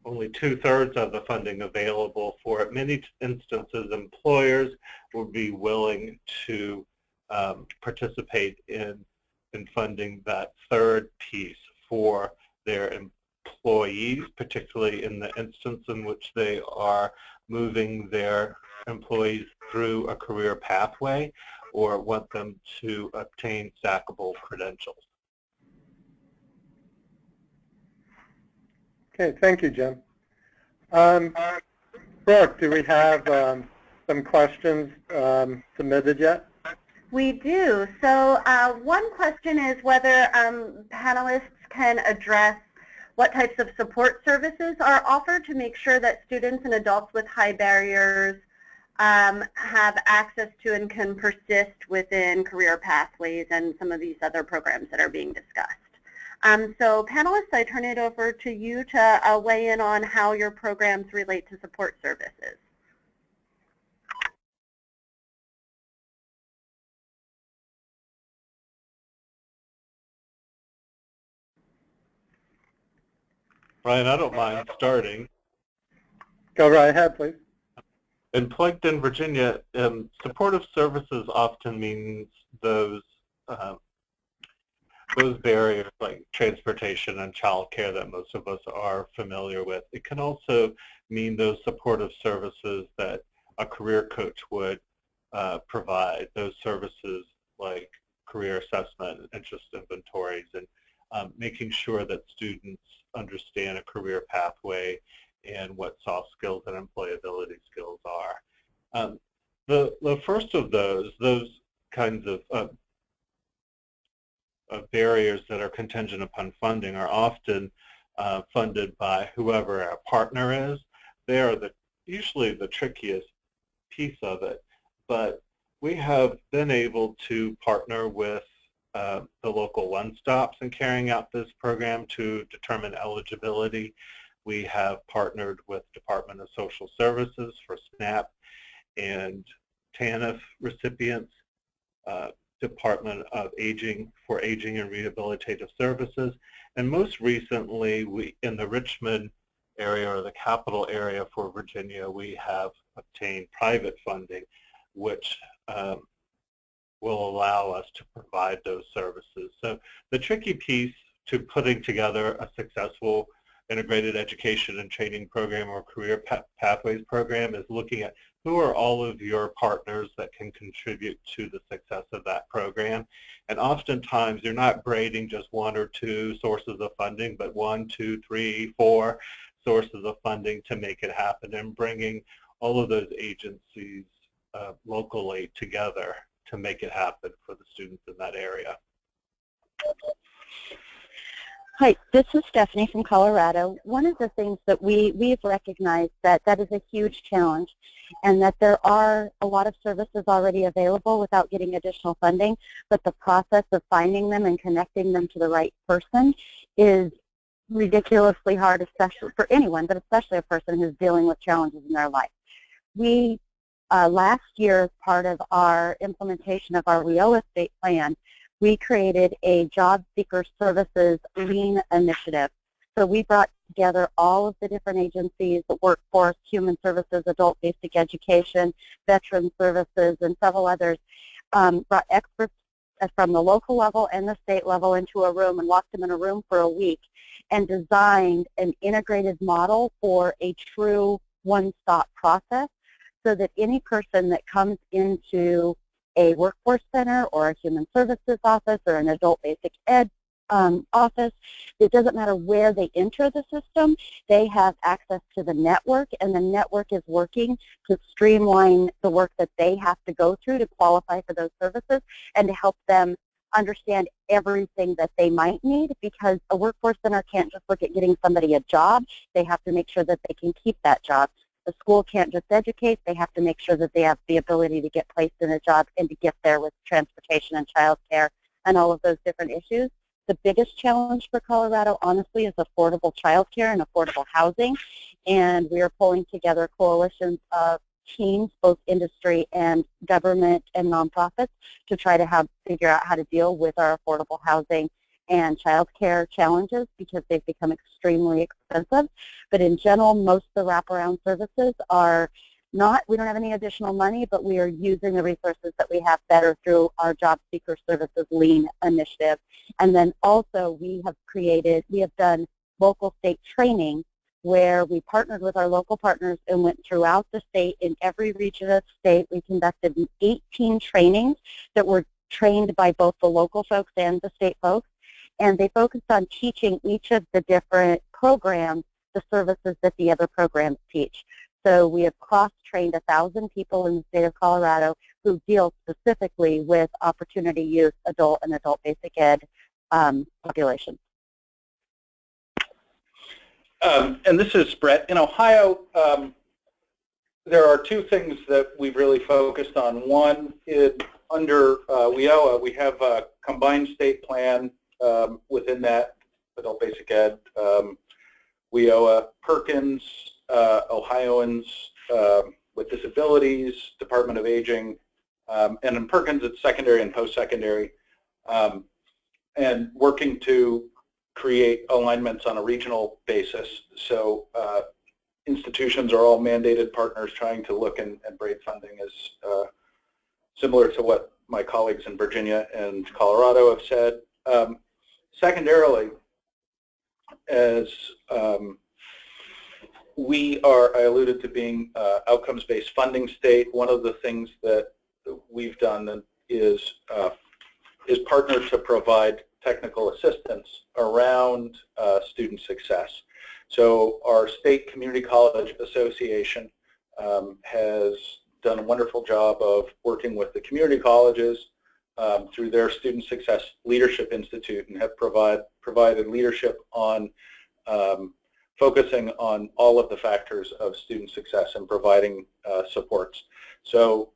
only 2/3 of the funding available for it, many instances employers will be willing to participate in funding that third piece for their employees, particularly in the instance in which they are moving their employees through a career pathway or want them to obtain stackable credentials. Okay, thank you, Jim. Brooke, do we have some questions submitted yet? We do. So one question is whether panelists can address what types of support services are offered to make sure that students and adults with high barriers have access to and can persist within career pathways and some of these other programs that are being discussed. So panelists, I turn it over to you to weigh in on how your programs relate to support services. Ryan, I don't mind starting. Go right ahead, please. In Plankton, Virginia, supportive services often means those barriers like transportation and childcare that most of us are familiar with. It can also mean those supportive services that a career coach would provide, those services like career assessment, interest inventories, and making sure that students understand a career pathway and what soft skills and employability skills are. The first of those kinds of barriers that are contingent upon funding are often funded by whoever our partner is. They are usually the trickiest piece of it, but we have been able to partner with the local one-stops in carrying out this program to determine eligibility. We have partnered with Department of Social Services for SNAP and TANF recipients, Department of Aging for Aging and Rehabilitative Services, and most recently, in the Richmond area or the capital area for Virginia, we have obtained private funding, which will allow us to provide those services. So the tricky piece to putting together a successful integrated education and training program or career pathways program is looking at who are all of your partners that can contribute to the success of that program. And oftentimes you're not braiding just one or two sources of funding, but 1, 2, 3, 4 sources of funding to make it happen, and bringing all of those agencies locally together to make it happen for the students in that area. Hi, this is Stephanie from Colorado. One of the things that we've recognized that is a huge challenge, and that there are a lot of services already available without getting additional funding, but the process of finding them and connecting them to the right person is ridiculously hard, especially for anyone, but especially a person who's dealing with challenges in their life. We, last year, as part of our implementation of our WIOA state plan, we created a job seeker services lean initiative. So we brought together all of the different agencies, the workforce, human services, adult basic education, veteran services, and several others, brought experts from the local level and the state level into a room and locked them in a room for a week and designed an integrated model for a true one-stop process so that any person that comes into a workforce center or a human services office or an adult basic ed office, it doesn't matter where they enter the system, they have access to the network, and the network is working to streamline the work that they have to go through to qualify for those services and to help them understand everything that they might need, because a workforce center can't just look at getting somebody a job, they have to make sure that they can keep that job. The school can't just educate, they have to make sure that they have the ability to get placed in a job and to get there with transportation and child care and all of those different issues. The biggest challenge for Colorado, honestly, is affordable child care and affordable housing, and we are pulling together coalitions of teams, both industry and government and nonprofits, to try to figure out how to deal with our affordable housing and child care challenges, because they've become extremely expensive. But in general, most of the wraparound services are not, we don't have any additional money, but we are using the resources that we have better through our Job Seeker Services Lean initiative. And then also we have done local state training where we partnered with our local partners and went throughout the state. In every region of the state, we conducted 18 trainings that were trained by both the local folks and the state folks. And they focused on teaching each of the different programs the services that the other programs teach. So we have cross-trained 1,000 people in the state of Colorado who deal specifically with opportunity youth, adult, and adult basic ed populations. And this is Brett. In Ohio, there are two things that we've really focused on. One is under WIOA, we have a combined state plan within that, adult basic ed, WIOA, Perkins, Ohioans with disabilities, Department of Aging, and in Perkins it's secondary and post-secondary, and working to create alignments on a regional basis. So institutions are all mandated partners trying to look and braid funding as similar to what my colleagues in Virginia and Colorado have said. Secondarily, as we are, I alluded to being outcomes-based funding state, one of the things that we've done is partner to provide technical assistance around student success. So our State Community College Association has done a wonderful job of working with the community colleges through their Student Success Leadership Institute, and have provided leadership on focusing on all of the factors of student success and providing supports. So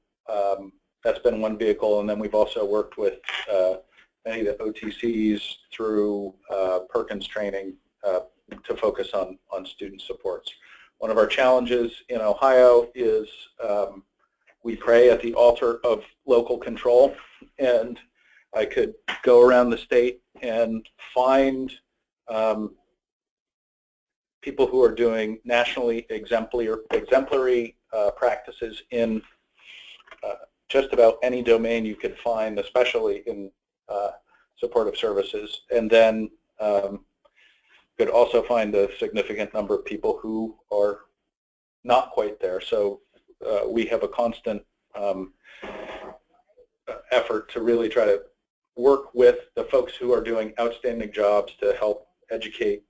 that's been one vehicle, and then we've also worked with many of the OTCs through Perkins training to focus on student supports. One of our challenges in Ohio is we pray at the altar of local control, and I could go around the state and find people who are doing nationally exemplary practices in just about any domain you could find, especially in supportive services, and then could also find a significant number of people who are not quite there. So we have a constant effort to really try to work with the folks who are doing outstanding jobs to help educate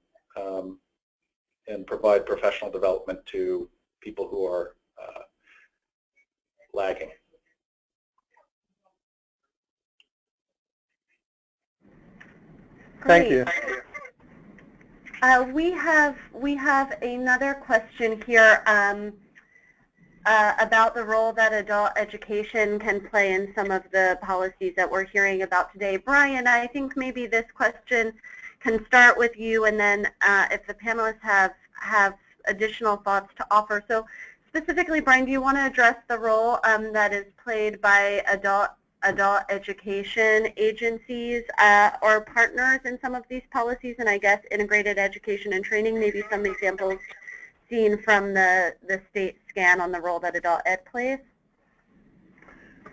and provide professional development to people who are lagging. Thank you. We have another question here about the role that adult education can play in some of the policies that we're hearing about today. Brian, I think maybe this question can start with you, and then if the panelists have additional thoughts to offer. So specifically, Brian, do you want to address the role that is played by adult education agencies or partners in some of these policies, and I guess integrated education and training, maybe some examples seen from the state scan on the role that adult ed plays?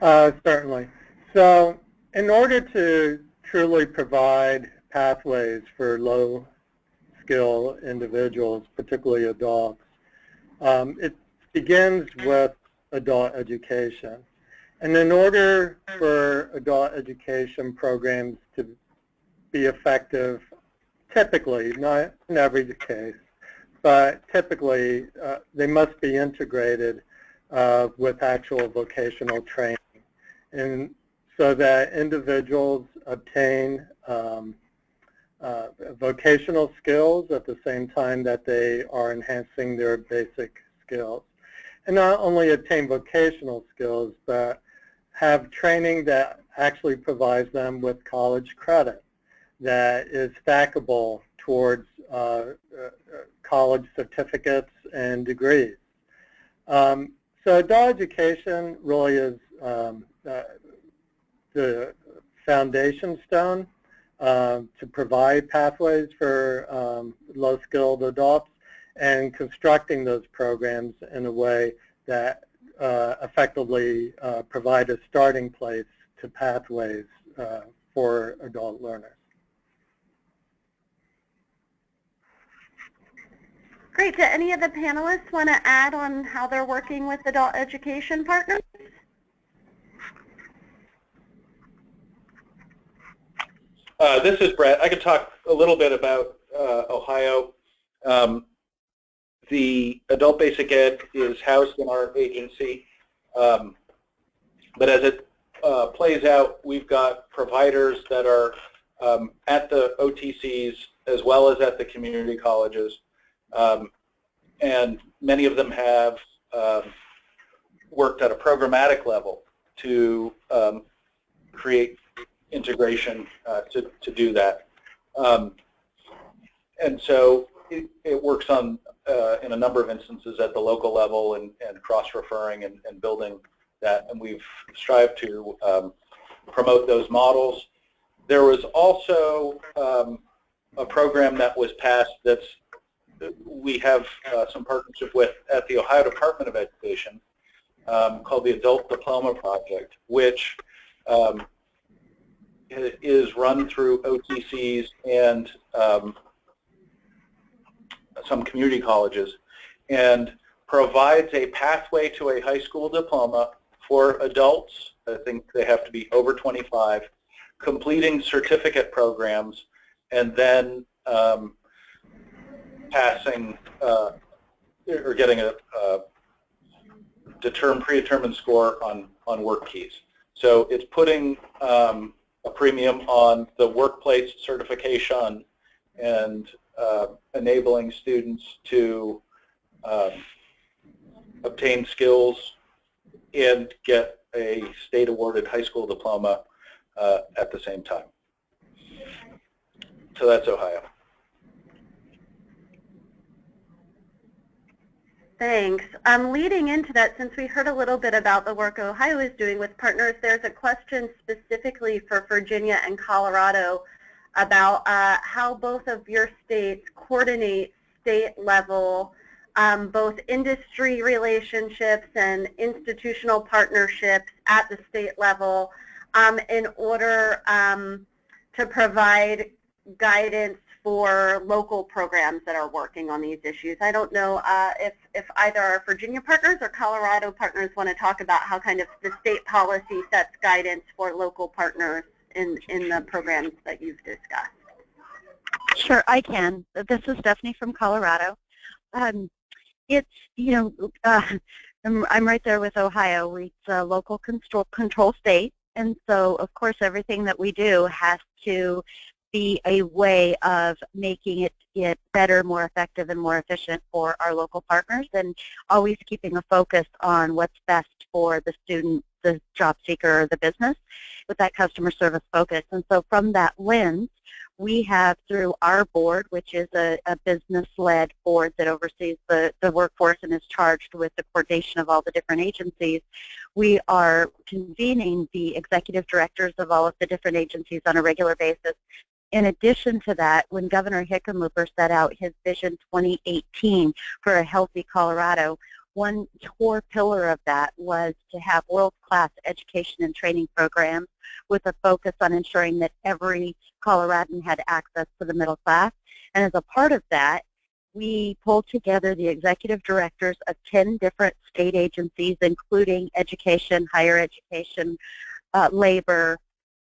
Certainly. So in order to truly provide pathways for low-skill individuals, particularly adults, it begins with adult education. And in order for adult education programs to be effective, typically, not in every case, but typically they must be integrated with actual vocational training, and so that individuals obtain vocational skills at the same time that they are enhancing their basic skills. And not only obtain vocational skills, but have training that actually provides them with college credit that is stackable towards college certificates and degrees. So adult education really is the foundation stone to provide pathways for low-skilled adults, and constructing those programs in a way that effectively provide a starting place to pathways for adult learners. Great. Do any of the panelists want to add on how they're working with adult education partners? This is Brett. I could talk a little bit about Ohio. The adult basic ed is housed in our agency, but as it plays out, we've got providers that are at the OTCs as well as at the community colleges, and many of them have worked at a programmatic level to create integration to do that. And so it works on in a number of instances at the local level, and cross-referring and building that, and we've strived to promote those models. There was also a program that was passed that's we have some partnership with at the Ohio Department of Education called the Adult Diploma Project, which is run through OTCs and some community colleges, and provides a pathway to a high school diploma for adults. I think they have to be over 25, completing certificate programs, and then passing or getting a predetermined score on work keys. So it's putting a premium on the workplace certification and enabling students to obtain skills and get a state-awarded high school diploma at the same time. So that's Ohio. Thanks. Leading into that, since we heard a little bit about the work Ohio is doing with partners, there's a question specifically for Virginia and Colorado about how both of your states coordinate state-level, both industry relationships and institutional partnerships at the state level in order to provide guidance for local programs that are working on these issues. I don't know if either our Virginia partners or Colorado partners want to talk about how kind of the state policy sets guidance for local partners in the programs that you've discussed. Sure, I can. This is Stephanie from Colorado. It's, I'm right there with Ohio. It's a local control state, and so, of course, everything that we do has to be a way of making it better, more effective, and more efficient for our local partners, and always keeping a focus on what's best for the student, the job seeker, or the business with that customer service focus. And so from that lens, we have, through our board, which is a business-led board that oversees the workforce and is charged with the coordination of all the different agencies, we are convening the executive directors of all of the different agencies on a regular basis. In addition to that, when Governor Hickenlooper set out his Vision 2018 for a healthy Colorado, one core pillar of that was to have world-class education and training programs with a focus on ensuring that every Coloradan had access to the middle class. And as a part of that, we pulled together the executive directors of 10 different state agencies, including education, higher education, labor,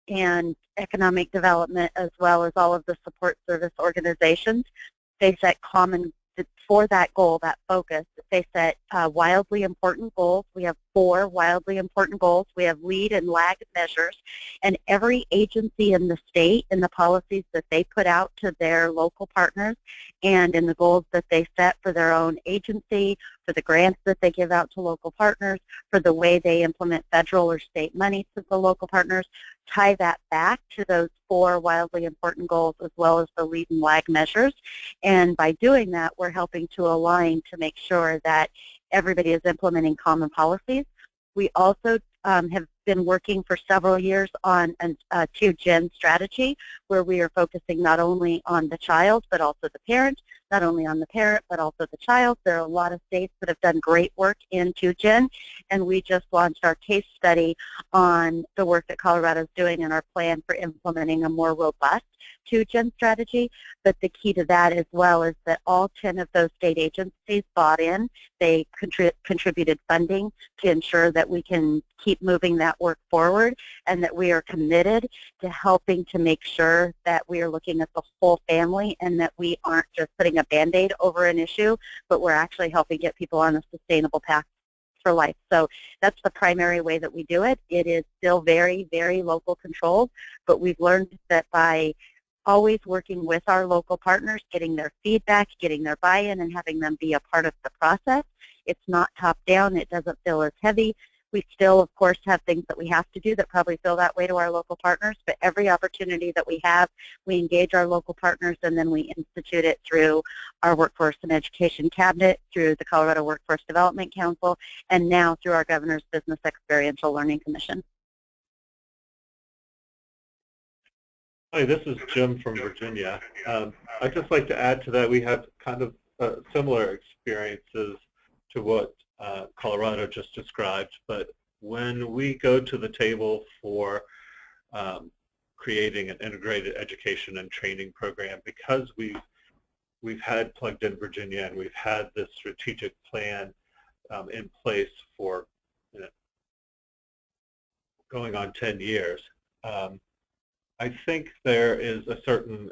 and economic development, as well as all of the support service organizations. They set common, for that goal, that focus, they set wildly important goals. We have 4 wildly important goals. We have lead and lag measures, and every agency in the state, in the policies that they put out to their local partners, and in the goals that they set for their own agency, for the grants that they give out to local partners, for the way they implement federal or state money to the local partners, tie that back to those 4 wildly important goals, as well as the lead and lag measures. And by doing that, we're helping to align to make sure that everybody is implementing common policies. We also have been working for several years on a 2-gen strategy, where we are focusing not only on the child but also the parent, not only on the parent but also the child. There are a lot of states that have done great work in 2-gen, and we just launched our case study on the work that Colorado is doing and our plan for implementing a more robust 2-gen strategy. But the key to that as well is that all 10 of those state agencies bought in. They contributed funding to ensure that we can keep moving that work forward, and that we are committed to helping to make sure that we are looking at the whole family, and that we aren't just putting a Band-Aid over an issue, but we're actually helping get people on a sustainable path for life. So that's the primary way that we do it. It is still very, very local controlled, but we've learned that by always working with our local partners, getting their feedback, getting their buy-in, and having them be a part of the process, it's not top-down. It doesn't feel as heavy. We still, of course, have things that we have to do that probably feel that way to our local partners, but every opportunity that we have, we engage our local partners, and then we institute it through our Workforce and Education Cabinet, through the Colorado Workforce Development Council, and now through our Governor's Business Experiential Learning Commission. Hi, this is Jim from Virginia. I'd just like to add to that we have kind of similar experiences to what Colorado just described, but when we go to the table for creating an integrated education and training program, because we've had Plugged In Virginia and we've had this strategic plan in place for going on 10 years, I think there is a certain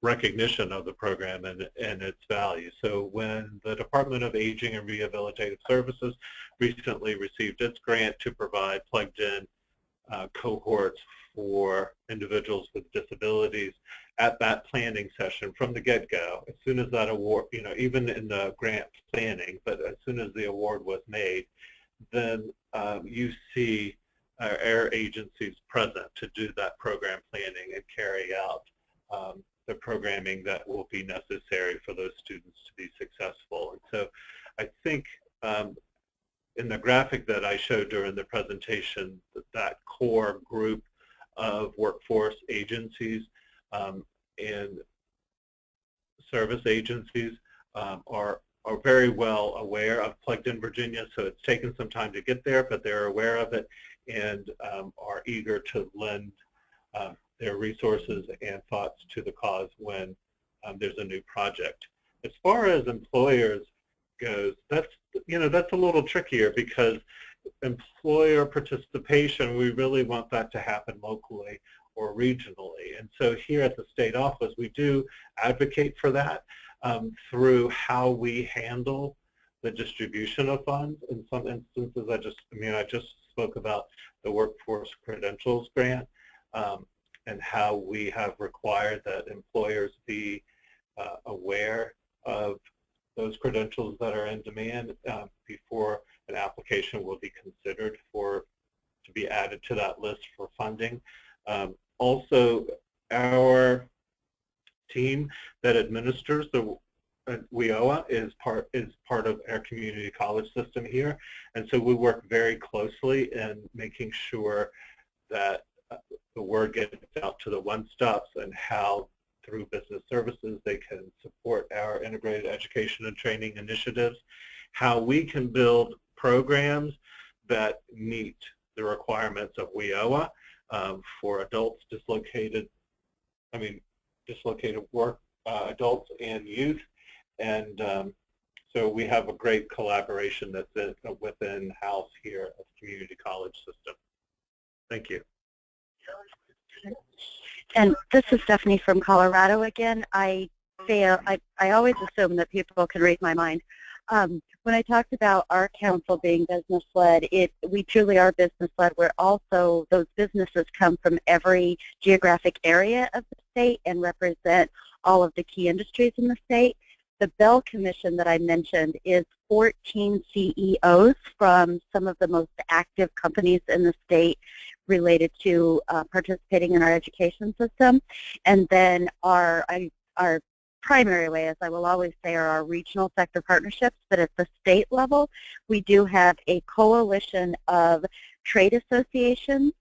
recognition of the program and its value. So when the Department of Aging and Rehabilitative Services recently received its grant to provide plugged-in cohorts for individuals with disabilities, at that planning session from the get-go, as soon as that award, even in the grant planning, but as soon as the award was made, then you see our agencies present to do that program planning and carry out the programming that will be necessary for those students to be successful. And so I think in the graphic that I showed during the presentation, that core group of workforce agencies and service agencies are very well aware of Plugged In Virginia, so it's taken some time to get there, but they're aware of it and are eager to lend their resources and thoughts to the cause when there's a new project. As far as employers goes, that's a little trickier because employer participation, we really want that to happen locally or regionally. And so here at the state office, we do advocate for that through how we handle the distribution of funds. In some instances, I just spoke about the Workforce Credentials Grant and how we have required that employers be aware of those credentials that are in demand before an application will be considered to be added to that list for funding. Also, our team that administers the WIOA is part of our community college system here, and so we work very closely in making sure that the word gets out to the one-stops and how through business services they can support our integrated education and training initiatives, how we can build programs that meet the requirements of WIOA for adults dislocated work, adults and youth. And so we have a great collaboration that's within house here at the community college system. Thank you. And this is Stephanie from Colorado again. I always assume that people can read my mind. When I talked about our council being business-led, we truly are business-led. We're also, those businesses come from every geographic area of the state and represent all of the key industries in the state. The Bell Commission that I mentioned is 14 CEOs from some of the most active companies in the state related to participating in our education system. And then our primary way, as I will always say, are our regional sector partnerships, but at the state level, we do have a coalition of trade associations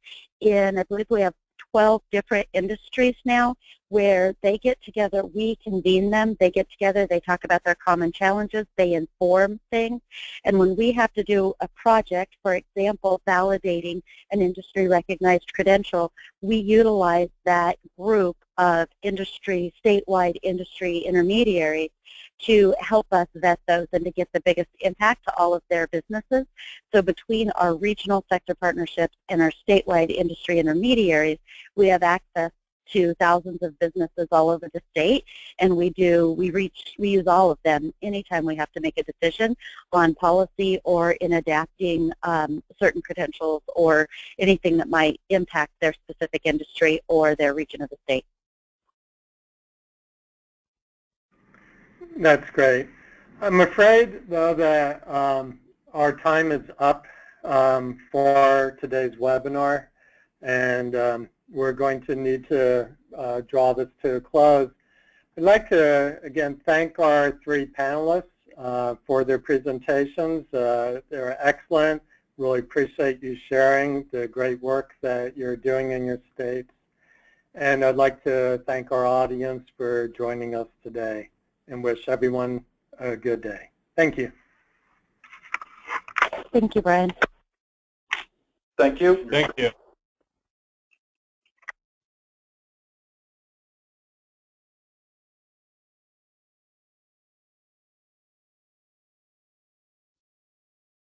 in, I believe we have 12 different industries now, where they get together, we convene them, they get together, they talk about their common challenges, they inform things, and when we have to do a project, for example, validating an industry-recognized credential, we utilize that group of statewide industry intermediaries to help us vet those and to get the biggest impact to all of their businesses. So between our regional sector partnerships and our statewide industry intermediaries, we have access to thousands of businesses all over the state, and we use all of them anytime we have to make a decision on policy or in adapting certain credentials or anything that might impact their specific industry or their region of the state. That's great. I'm afraid, though, that our time is up for today's webinar, and we're going to need to draw this to a close. I'd like to, again, thank our three panelists for their presentations. They're excellent. Really appreciate you sharing the great work that you're doing in your states. And I'd like to thank our audience for joining us today and wish everyone a good day. Thank you. Thank you, Brian. Thank you. Thank you.